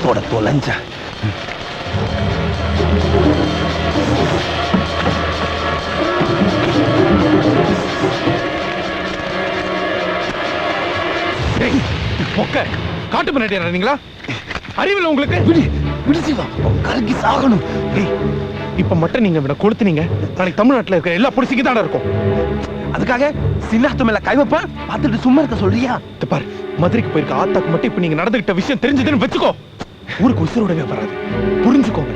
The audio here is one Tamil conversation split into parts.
பணத்தோட தொலைஞ்ச. காட்டு பண்ணீங்களா? அறிவில் உங்களுக்கு கலக்கி சாகணும். இப்ப மட்டும் நீங்க விட கொளுத்துனீங்க, நாளைக்கு தமிழ்நாட்டுல இருக்க எல்லா பொலிசிக்கு தானே இருக்கும். அதுக்காக சின்னாத்து மேல கை வைப்பா பார்த்துட்டு சும்மா இருக்க சொல்றியா? பாரு, மதுரைக்கு போயிருக்க ஆத்தாக்கு மட்டும் இப்ப நீங்க நடந்துகிட்ட விஷயம் தெரிஞ்சதுன்னு வச்சுக்கோ, ஊருக்கு உசுரோடவே வராது. புரிஞ்சுக்கோங்க,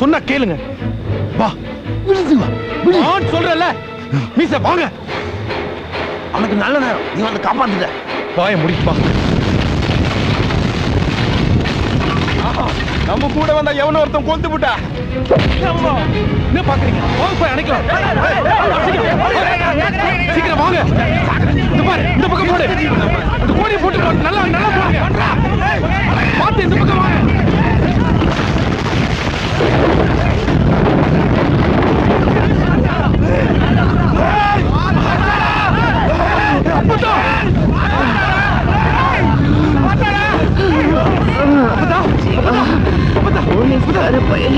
சொன்னா கேளுங்க. வா சொல்றல மீச வாங்க. அவனுக்கு நல்ல நேரம், நீ வந்து காப்பாத்துட்ட. வாய முடிப்பா. நம்ம கூட வந்தா எவனோ ஒருத்தன் கொண்டு விட்டா. என்ன பாக்குறீங்க? வாங்க போய் அணைக்கலாம். சீக்கிரம் வாங்க. இந்த பாரு, இந்த பக்கம் போடு. அந்த கோடியை போட்டு நல்லா நல்லா போடுங்க. பார்த்து இந்த பக்கம் வாங்க. போலீஸ்கார பையன்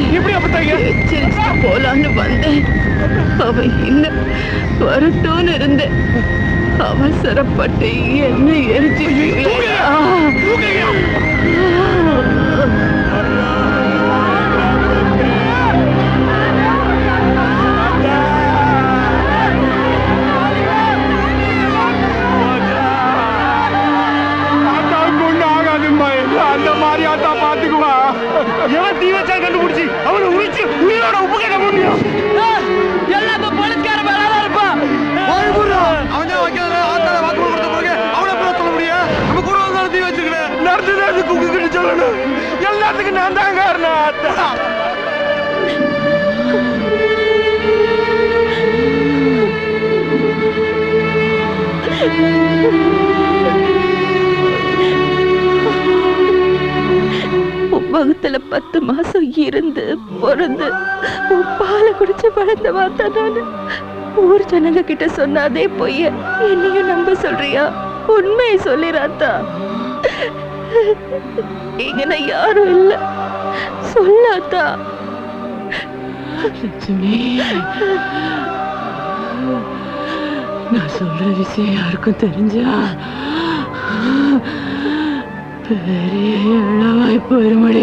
எச்சரிச்சுட்டு போலான்னு வந்தேன். அவன் இன்னும் வரட்டும்னு இருந்தேன். அவசரப்பட்டு என்ன எரிச்சு அந்த மாதிரி ஆத்தா பாத்துக்குவா. எவன் தீ வச்சா கண்டுபிடிச்சி அவனை உரிச்சு உயிரோட உப்பு கட்ட முடியும். எல்லாம் போலீஸ்கார மேலதான் இருப்பான். அவன் தான் வைக்கிறாரு. ஆத்தால வாக்கு கொடுத்த பிறகு அவனை பேர் சொல்ல முடியும். நம்ம கூட வந்து தீ வச்சிருக்கேன். நடந்தது குக்கிட்டு சொல்லணும். எல்லாத்துக்கும் நான் தான் காரணம். ஆத்தா வகுத்துல 10 மாசம் இருந்து பிறந்து பாலை குடிச்சு வளர்ந்த வார்த்தை நானு. ஊர் ஜனங்க கிட்ட சொன்னாதே பொய்ய என்னையும் நம்ப சொல்றியா? உண்மையை சொல்லிராத்தா. இங்க யாரும் இல்ல, சொல்லாத்தா. நான் சொல்ற விஷயம் யாருக்கும் தெரிஞ்சா பெரிய இளவாய் போயிருமடி.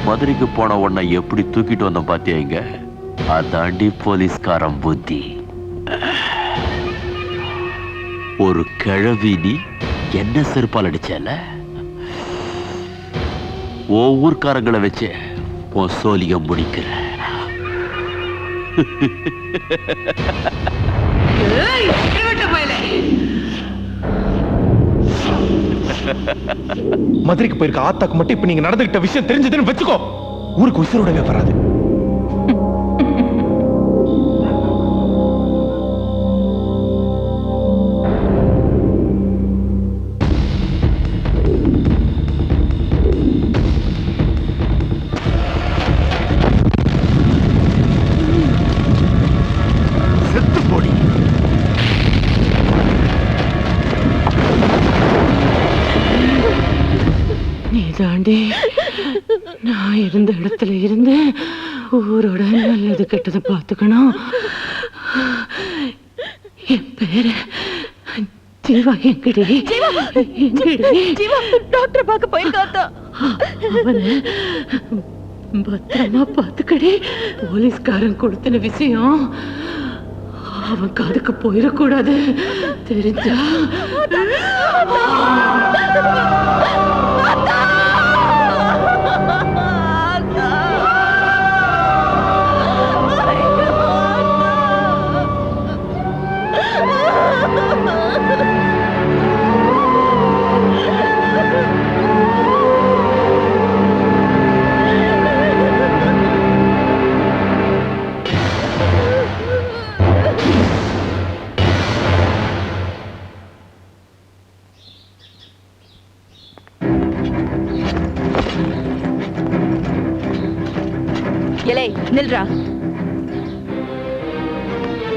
மதுரைக்கு போன உடனே எப்படி தூக்கிட்டு வந்தோம் பாத்தியா? இங்க அதாண்டி போலீஸ்காரன் புத்தி. ஒரு கிழவி நீ என்ன செருப்பால் அடிச்சல? ஊர்க்காரங்களை வச்சு உன் சோழிய முடிக்கிற. மதுரைக்கு போயிருக்க ஆத்தாக்கு மட்டும் இப்ப நீங்க நடந்துகிட்ட விஷயம் தெரிஞ்சதுன்னு வச்சுக்கோ, ஊருக்கு உசுரோடவே வராது. தாண்டி நான் இருந்த இடத்துல இருந்து ஊரோட நல்லது கெட்டதை பார்த்துக்கணும். என் பேரு ஜீவா. எங்கடி டாக்டர் பார்க்க போயிருக்காத்தா. அவனை பத்திரமா பார்த்துக்கடி. போலீஸ்காரன் கொடுத்தன விஷயம் அவன் காதுக்கு போயிடக்கூடாது. தெரிஞ்சா நில்றா.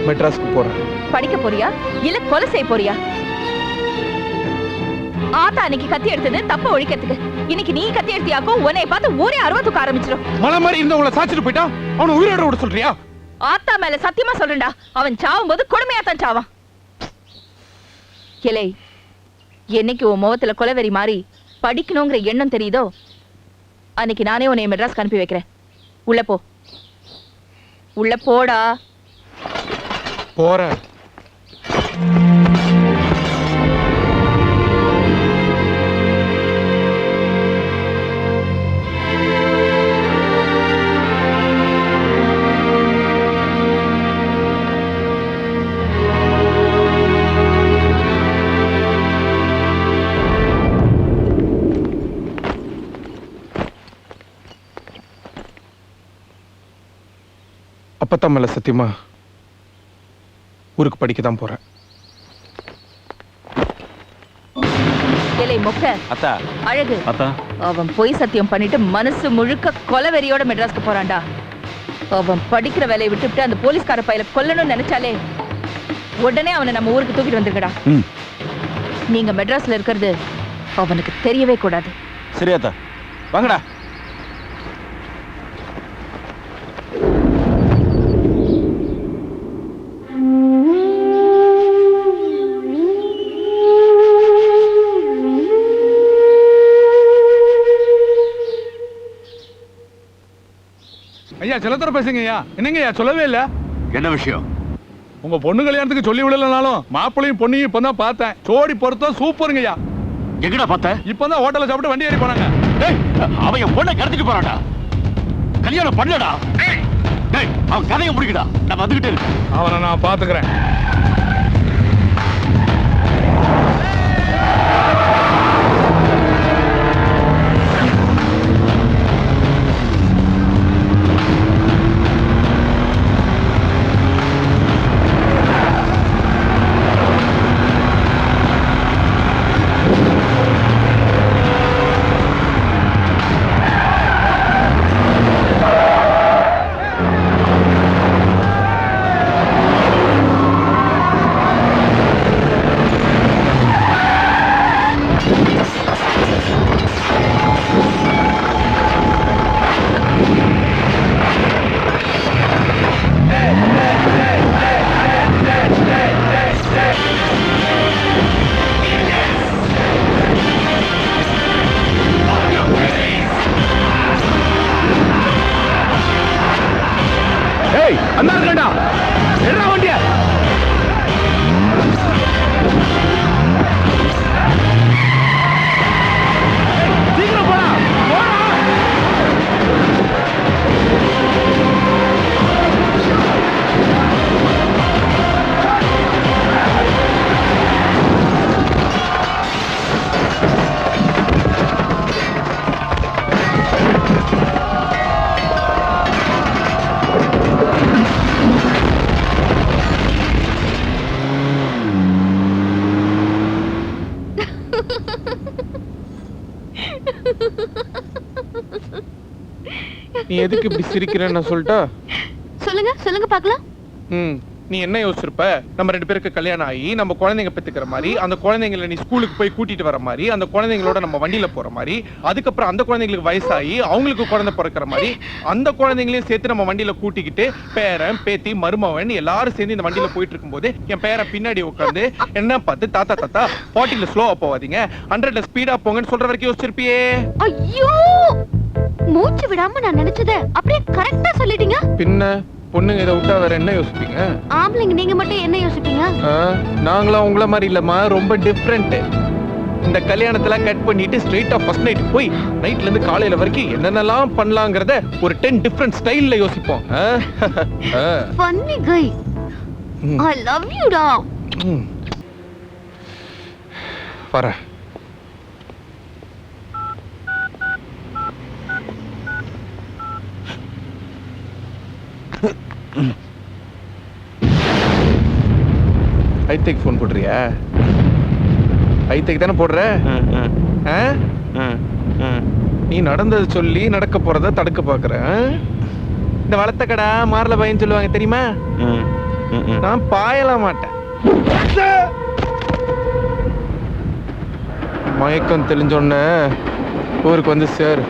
மெட்ராஸ்க்கு போறேன். படிக்க போறியா இல்ல கொலை செய்ய போறியா? ஆத்தா அன்னைக்கு கத்தி எடுத்தது தப்ப ஒழிக்கிறதுக்கு. இன்னைக்கு நீ கத்தி எடுத்தியாக்கோ உன்னை பார்த்து ஊரே அருவா தூக்க ஆரம்பிச்சிடும். மலை மாதிரி இருந்தவங்கள சாச்சிட்டு போயிட்டா அவனை உயிரோட விட சொல்றியா? ஆத்தா மேல சத்தியமா சொல்றேன்டா, அவன் சாவும் போது கொடுமையா தான் சாவான். கிளை, என்னைக்கு உன் முகத்துல கொலவெறி மாறி படிக்கணுங்கிற எண்ணம் தெரியுதோ அன்னைக்கு நானே உன்னை மெட்ராஸ்க்கு அனுப்பி வைக்கிறேன். உள்ள போ, உள்ள போடா. போற அப்பத்தான் மேல சத்தியமா ஊருக்கு படிக்க தான் போறேன். கிளை மொக்க அத்தா அழகு, அத்தா அவன் பொய் சத்தியம் பண்ணிட்டு மனசு முழுக்க கொலவெறியோட மெட்ராஸ்க்கு போறான்டா. அவன் படிக்கிற வேலையை விட்டுவிட்டு அந்த போலீஸ்கார பையல கொல்லணும்னு நினைச்சாலே உடனே அவனை நம்ம ஊருக்கு தூக்கிட்டு வந்துருக்கடா. நீங்க மெட்ராஸ்ல இருக்கிறது அவனுக்கு தெரியவே கூடாது. சரி அத்தா, வாங்கடா. ஐயா செல்லத்தர பேசுங்க ஐயா. என்னங்க ஐயா சொல்லவே இல்ல? என்ன விஷயம்? உங்க பொண்ணு கல்யாணத்துக்கு சொல்லி விடலனாலும் மாப்பிளையும் பொண்ணையும் இப்பதான் பார்த்தேன். ஜோடி பொருத்தம் சூப்பருங்க ஐயா. எங்கடா பார்த்த? இப்பதான் ஹோட்டல்ல சாப்பிட்டு வண்டி ஏறி போனாங்க. டேய், அவன் என் பொண்ணை கடத்திட்டு போறான்டா. கல்யாணம் பண்ணடா. டேய், அவன் கதையை முடிக்கடா. நான் வந்துகிட்டே இருக்கேன். அவனை நான் பாத்துக்கிறேன். அண்ணா இருக்கா என்ன வண்டியா? சீக்கிரம் போடா. நீ எதுக்கு இப்படி சிரிக்கிறேன்னு சொல்லிட்டா? சொல்லுங்க சொல்லுங்க பாக்கலாம். நீ என்ன யோசிச்சிருப்ப? நம்ம 2 பேருக்கு கல்யாணம் ஆகி நம்ம குழந்தைங்க பெத்துக்கிற மாதிரி, அந்த குழந்தைங்களை நீ ஸ்கூலுக்கு போய் கூட்டிட்டு வர மாதிரி, அந்த குழந்தைங்களோட நம்ம வண்டியில போற மாதிரி, அதுக்கப்புறம் அந்த குழந்தைங்களுக்கு வயசாகி அவங்களுக்கு குழந்தை பிறக்கிற மாதிரி, அந்த குழந்தைங்களையும் சேர்த்து நம்ம வண்டியில கூட்டிக்கிட்டு பேரன் பேத்தி மருமவன் எல்லாரும் சேர்ந்து இந்த வண்டியில போயிட்டு இருக்கும்போது என் பேரன் பின்னாடி உட்காந்து என்ன பார்த்து தாத்தா தாத்தா 40ல ஸ்லோவா போவாதீங்க 100ல ஸ்பீடா போங்கன்னு சொல்ற வரைக்கும் யோசிச்சிருப்பியே. ஐயோ, மூச்சு விடாம நான் நினைச்சத அப்படியே கரெக்ட்டா சொல்லிட்டீங்க. பின்ன பொண்ணுங்க இதை விட்டா வேற என்ன யோசிப்பீங்க? ஆம்பளைங்க நீங்க மட்டும் என்ன யோசிப்பீங்க? நாங்களாம் உங்கள மாதிரி இல்லம்மா, ரொம்ப டிஃப்ரெண்ட். இந்த கல்யாணத்துல கட் பண்ணிட்டு ஸ்ட்ரைட்டா ஃபர்ஸ்ட் நைட் போய் நைட்ல இருந்து காலையில வரைக்கும் என்னென்னலாம் பண்ணலாங்கறத ஒரு 10 டிஃபரண்ட் ஸ்டைல்ல யோசிப்போம். Funny guy. I love you டா. வரேன். ஐத்தேக் ஃபோன் போடுறியா? ஐத்தேக் தானே போடுற? நீ நடந்தது சொல்லி நடக்க போறத தடுக்க பாக்குற. இந்த வளர்த்த கடா மாறல பையன் சொல்லுவாங்க தெரியுமா? நான் பாயலாம் மாட்டேன். மயக்கம் தெளிஞ்சோடனே ஊருக்கு வந்து சேரு.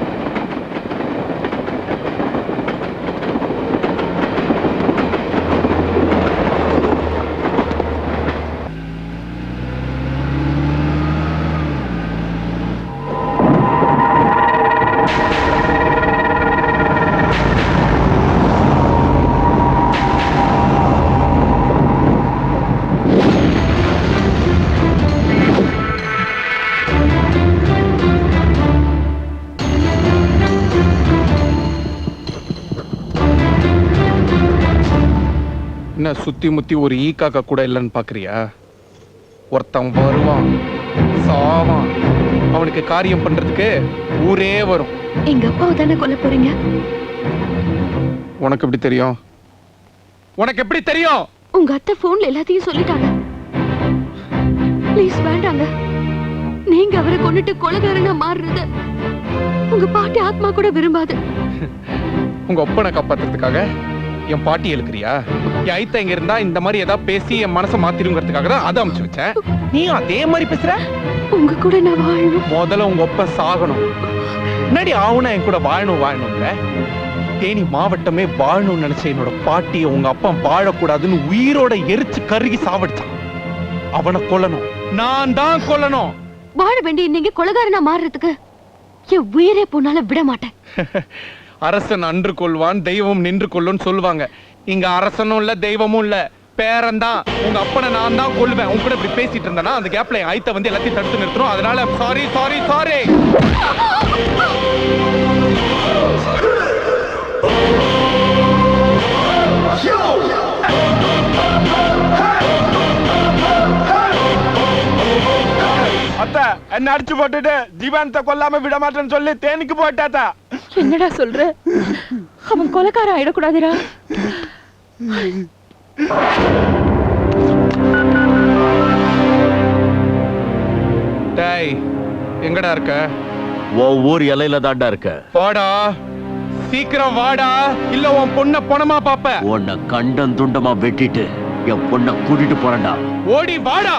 என்ன சுத்தி முத்தி ஒரு ஈ காக்கா கூட இல்லைன்னு பாக்குறியா? ஒருத்தன் வருவான், சாவான், அவனுக்கு காரியம் பண்றதுக்கு ஊரே வரும். எங்க அப்பாவை தானே கொல்ல போறீங்க? உனக்கு எப்படி தெரியும்? உனக்கு எப்படி தெரியும்? உங்க அத்தை போன்ல எல்லாத்தையும் சொல்லிட்டாங்க. ப்ளீஸ் வேண்டாங்க. நீங்க அவரை கொன்னுட்டு கொலைகாரனா மாறுறது உங்க பாட்டி ஆத்மா கூட விரும்பாது. உங்க ஒப்பனை காப்பாத்துறதுக்காக என் பாட்டி எழுக்கிறியா? என் ஐத்த இங்க இருந்தா இந்த மாதிரி ஏதாவது பேசி என் மனசை மாத்திருங்கிறதுக்காக தான் அதை அமுச்சு வச்சேன். நீ அதே மாதிரி பேசுற? உங்க கூட நான் வாழணும். முதல்ல உங்க ஒப்ப சாகணும். முன்னாடி ஆவுனா என் கூட வாழணும்ல. தேனி மாவட்டமே வாழணும்னு நினைச்ச என்னோட பாட்டியை உங்க அப்பா வாழக்கூடாதுன்னு உயிரோட எரிச்சு கருகி சாவடிச்சான். அவனை கொல்லணும், நான் தான் கொல்லணும். வாழ வேண்டிய நீங்க கொலைகாரனா மாறுறதுக்கு என் உயிரே போனாலும் விட மாட்டேன். அரசன் அன்று கொள்வான், தெய்வம் நின்று கொள்ளுன்னு சொல்லுவாங்க. இங்க அரசனும் இல்ல, தெய்வமும் இல்ல, பேரன் தான். உங்க அப்பனை நான் தான் கொல்லுவேன். உங்க கூட இப்படி பேசிட்டு இருந்தேன்னா அந்த கேப்ல என் ஐத்த வந்து எல்லாத்தையும் தடுத்து நிறுத்தணும். அதனால சாரி சாரி சாரி. அத்தா என்ன அடிச்சு போட்டுட்டு ஜீவானத்தை கொல்லாம விட மாட்டேன்னு சொல்லி தேனிக்கு போட்டாத்தா. என்னடா சொல்ற? அவன் கொலைக்காரன் ஆயிடக்கூடாதுடா. டேய், எங்கடா இருக்க? உன் ஊர் எல்லையில தாண்டா இருக்க. வாடா, சீக்கிரம் வாடா, இல்ல உன் பொண்ண பொணமா பாப்ப. உன்னை கண்டம் துண்டமா வெட்டிட்டு என் பொண்ணை கூட்டிட்டு போறேன்டா. ஓடி வாடா.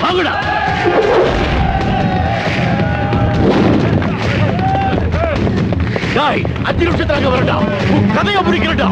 வாங்கடா. டேய், 5 நிமிஷத்துல அங்க வரடா. உன் கதையை முடிக்கிறடா.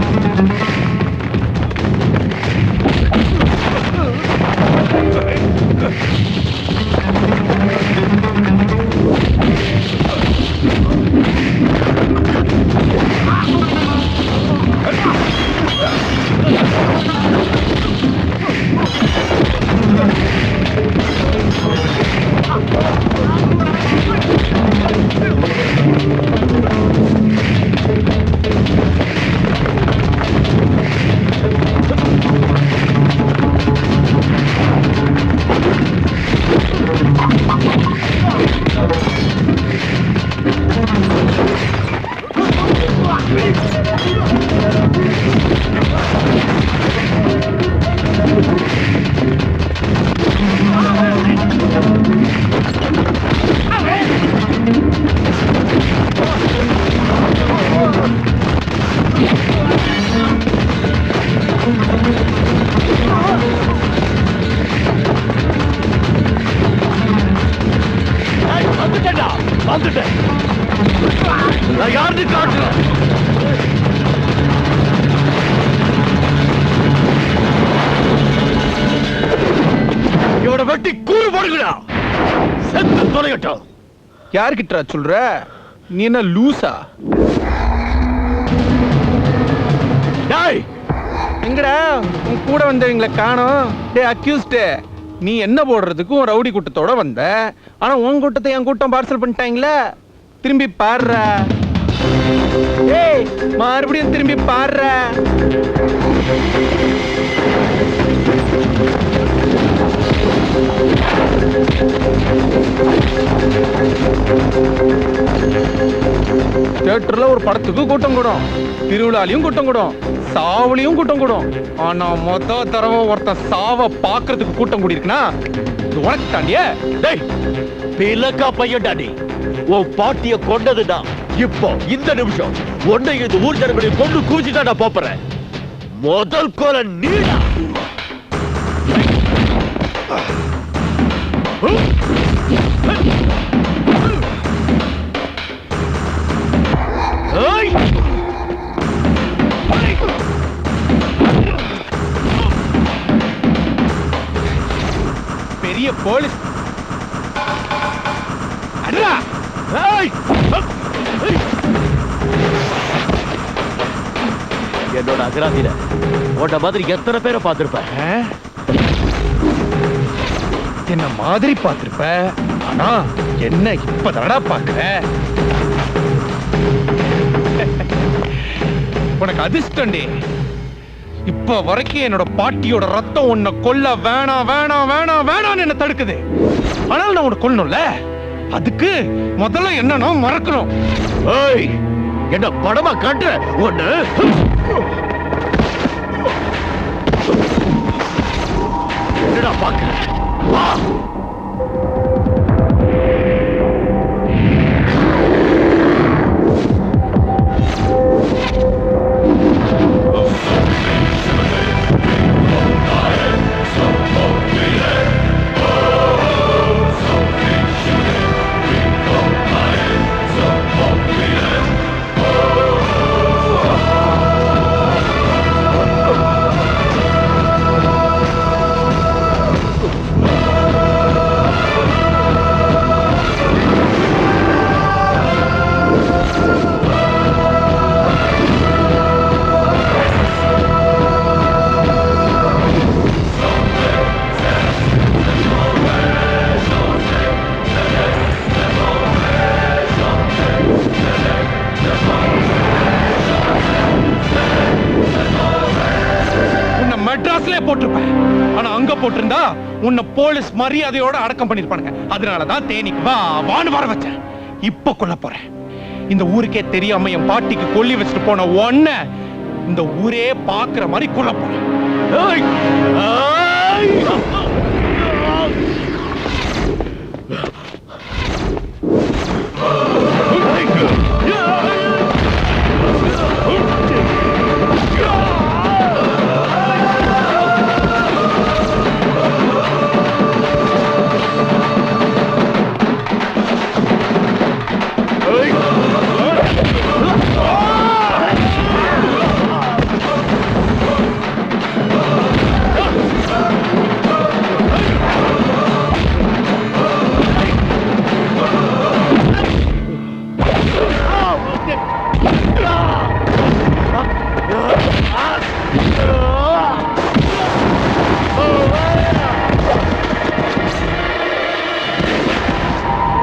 வந்துட்டேன். நான் யாருன்னு காட்டுறேன். இவனை வெட்டி கூறு போடுங்கடா. செத்து தொலைகட்டும். யாருக்கிட்ட சொல்ற? நீ என்ன லூசா? டேய், எங்கடா உன் கூட வந்தவங்களை காணோம்? டேய் அக்யூஸ்ட், நீ என்ன போடுறதுக்கு ஒரு ரவுடி கூட்டத்தோட வந்த. ஆனா உன் கூட்டத்தை என் கூட்டம் பார்சல் பண்ணிட்டாங்களே. திரும்பி பாடுறா. ஏய், மறுபடியும் திரும்பி பாடுறா. தியேட்டர்ல ஒரு படத்துக்கு கூட்டம் கூடும், திருவிழாலையும் கூட்டம் கூடும், சாவுலையும் கூட்டம் கூடும். ஆனா மொத்த தடவை ஒருத்தன் சாவ பாக்குறதுக்கு கூட்டம் கூடியிருக்குன்னா இது உனக்கு தாண்டிய. டேய், பிளக்கா பையன்டா நீ. உன் பாட்டிய கொண்டதுதான். இப்போ இந்த நிமிஷம் உன்னை இந்த ஊர் ஜனங்களை கொண்டு கூச்சிட்டா நான் போறேன். முதல் கொலை நீடா. பெரிய போலீஸ் அடடா என்னோட அகராதியில உன்ன மாதிரி எத்தனை பேரை பார்த்திருப்பேன். என்ன மாதிரி பார்த்திருப்ப, ஆனா என்ன இப்பதானடா பாக்குற. உனக்கு அதிர்ஷ்டண்டி. இப்ப வரைக்கும் என்னோட பாட்டியோட ரத்தம் உன்னை கொல்ல வேணாம் வேணாம் வேணாம் வேணாம்னு என்ன தடுக்குது. ஆனால் நான் உன்னை கொல்லணும்ல, அதுக்கு முதல்ல என்ன மறக்கணும். என்ன படமா காட்டுற ஒண்ணு. என்னடா பாக்குற? வா. மெட்ராஸ்ல போட்டிருப்பேன், ஆனா அங்க போட்டிருந்தா உன்னை போலீஸ் மரியாதையோட அடக்கம் பண்ணிருப்பானுங்க. அதனாலதான் தேனிக்கு வா வான்னு வர வச்சேன். இப்ப கொல்ல போறேன். இந்த ஊருக்கே தெரியாம என் பாட்டிக்கு கொல்லி வச்சுட்டு போன ஒன்ன இந்த ஊரே பாக்குற மாதிரி கொல்ல போறேன்.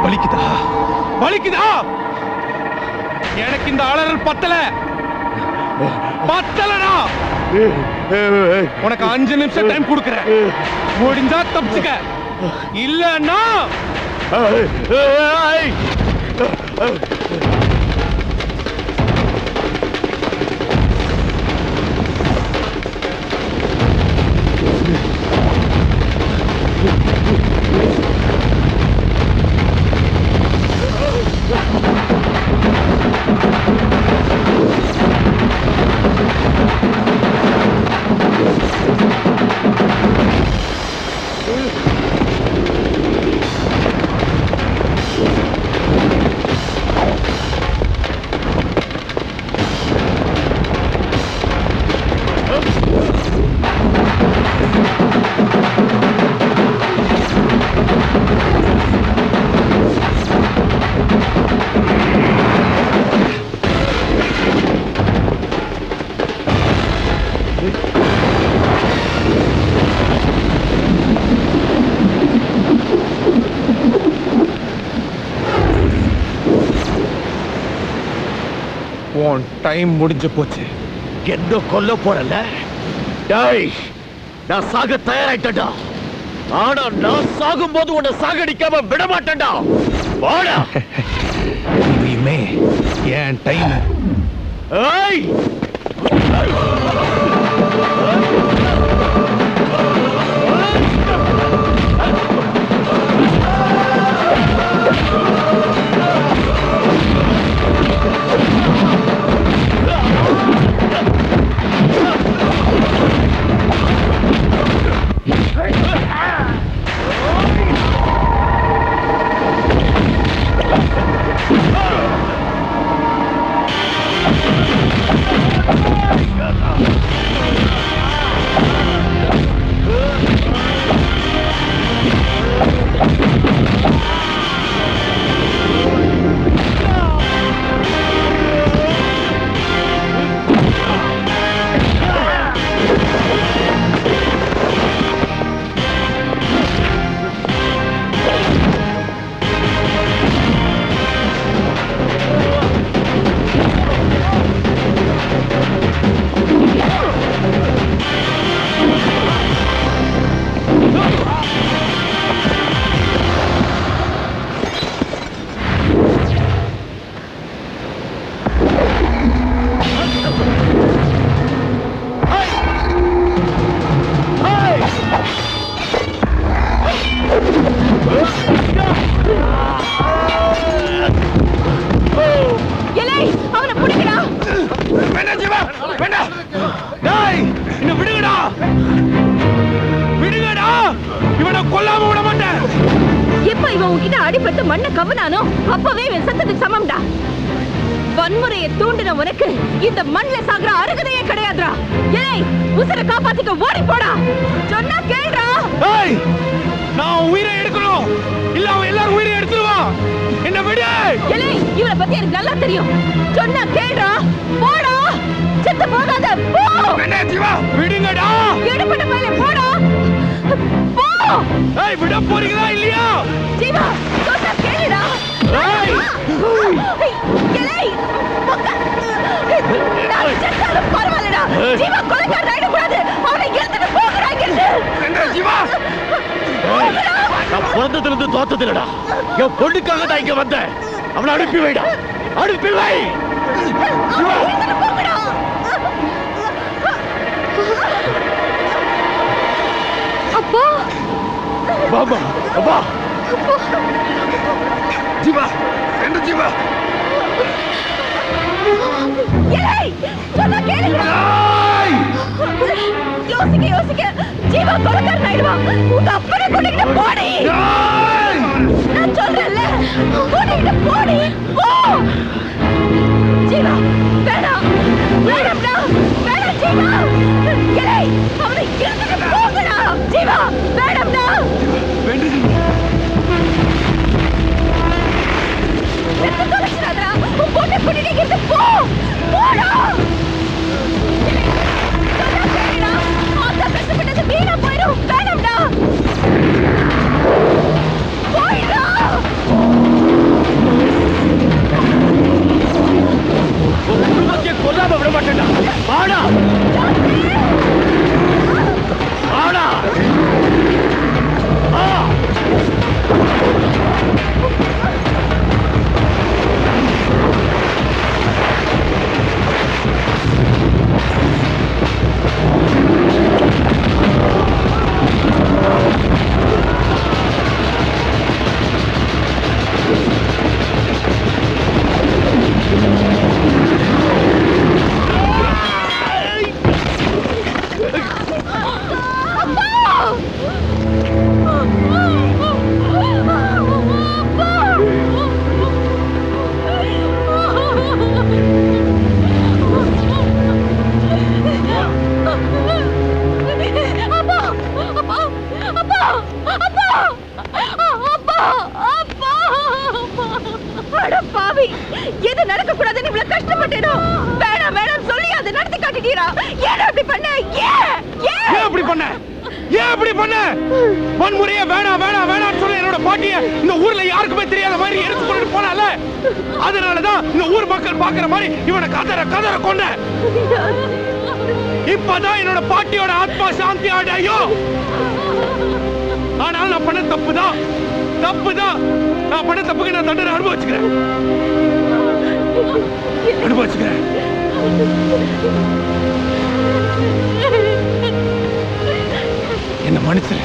வலிக்குதா வலிக்குதா? எனக்கு இந்த அலறல் பத்தலடா. உனக்கு 5 நிமிஷம் டைம் கொடுக்கிறேன். முடிஞ்சா தப்பிச்சுக்க, இல்லன்னா டைம் முடிஞ்சு போச்சு. என்ன கொல்ல போறல? டேய், நான் சாக தயாராயிட்டேன்டா. ஆனா நான் சாகும் போது உன்னை சாகடிக்காம விட மாட்டேன்டா. வாடா. இனிமே என் டைம். ஏய், எலை அவனை பிடிக்கடா. வேண்டாம் ஜீவா வேண்டாம். டேய் என்ன விடுங்கடா, விடுங்கடா, இவனை கொல்லாம விட மாட்டேன். எப்ப இவன் உன்கிட்ட அடிபட்டு மண்ணை கவனானோ அப்பவே இவன் செத்ததுக்கு சமம்டா. வன்முறையை தூண்டின உனக்கு இந்த மண்ல சாகுற அருகதையே கிடையாதுடா. ஏய் உசுரை காப்பாத்திக்க ஓடி போடா. சொன்னா கேளுடா. ஏய் நான் உயிரை எடுக்கணும், இல்ல அவன் எல்லாரும் உயிரை எடுத்துருவான். என்ன விடு. ஏய் இவனை பத்தி எனக்கு நல்லா தெரியும். சொன்னா கேளுடா. போடா, செத்து போகாத போ. வேண்டாம் ஜீவா விடுங்கடா. எடுபட்ட மேல போடா. போ. ஏய் விட போறீங்களா இல்லையா? ஜீவா சொன்னா கேளுடா. ஏய் ஏய் நான் செத்தாலும் பரவாயில்லடா. ஜீவா கொலைக்காரன் ஆயிடக்கூடாது. அவனை எடுத்துட்டு போகிறாங்க. வேண்டாம் ஜீவா. நான் பிறந்ததுல இருந்து தோத்ததில்லடா. என் பொண்ணுக்காக தான் இங்க வந்தேன். அவனை அனுப்பி வைடா, அனுப்பி வை. எடுத்துட்டு போங்கடா. அப்பா பாபா அப்பா ஜீவா வேண்டாம் ஜீவா. ஏய் சொன்னா கேளுடா. யோசிக்க யோசிக்க ஜீவா கொலைக்காரன் ஆயிடுவான். உங்க அப்பனை கொண்டுகிட்டு போடி. நான் சொல்றேன்ல, கொண்டுகிட்டு போடி. போ. ஜீவா வேணாம், வேணாம்டா, வேணாம் ஜீவா. ஏய் அவனை இழுத்துட்டு போங்கடா. ஜீவா வேணாம்டா. செத்து தொலைச்சிடாதடா. உன் பொண்ணை கூட்டிட்டு இங்கிருந்து போ. போடா. சொன்னா கேளுடா. ஆத்தா கஷ்டப்பட்டது வீணா போயிடும். வேணாம்டா. போயிடா. குடும்பத்தை கொல்லாம விட மாட்டேன்டா. ஆனா ஆனா எது நடக்க கூடாதுன்னு இவ்வளவு கஷ்டப்பட்டேனோ. வேணாம் வேணாம் சொல்லி அதை நடத்தி காட்டிட்டீரா. ஏன் அப்படி பண்ண? ஏன் அப்படி பண்ண? ஏன் அப்படி பண்ண? வன்முறையே வேணாம் வேணாம் வேணாம்னு சொல்லி என்னோட பாட்டிய இந்த ஊர்ல யாருக்குமே தெரியாத மாதிரி எடுத்து கொண்டு போனால, அதனாலதான் இந்த ஊர் மக்கள் பாக்குற மாதிரி இவனை கதற கதற கொண்ட. இப்பதான் என்னோட பாட்டியோட ஆத்மா சாந்தி ஆடையோ. ஆனால் நான் பண்ண தப்புதான், தப்புதான். நான் பண்ண தப்புக்கு நான் தண்டனை அனுபவிச்சுக்கிறேன், அனுபவிச்சுக்கிறேன். என்ன மன்னிச்சிரு.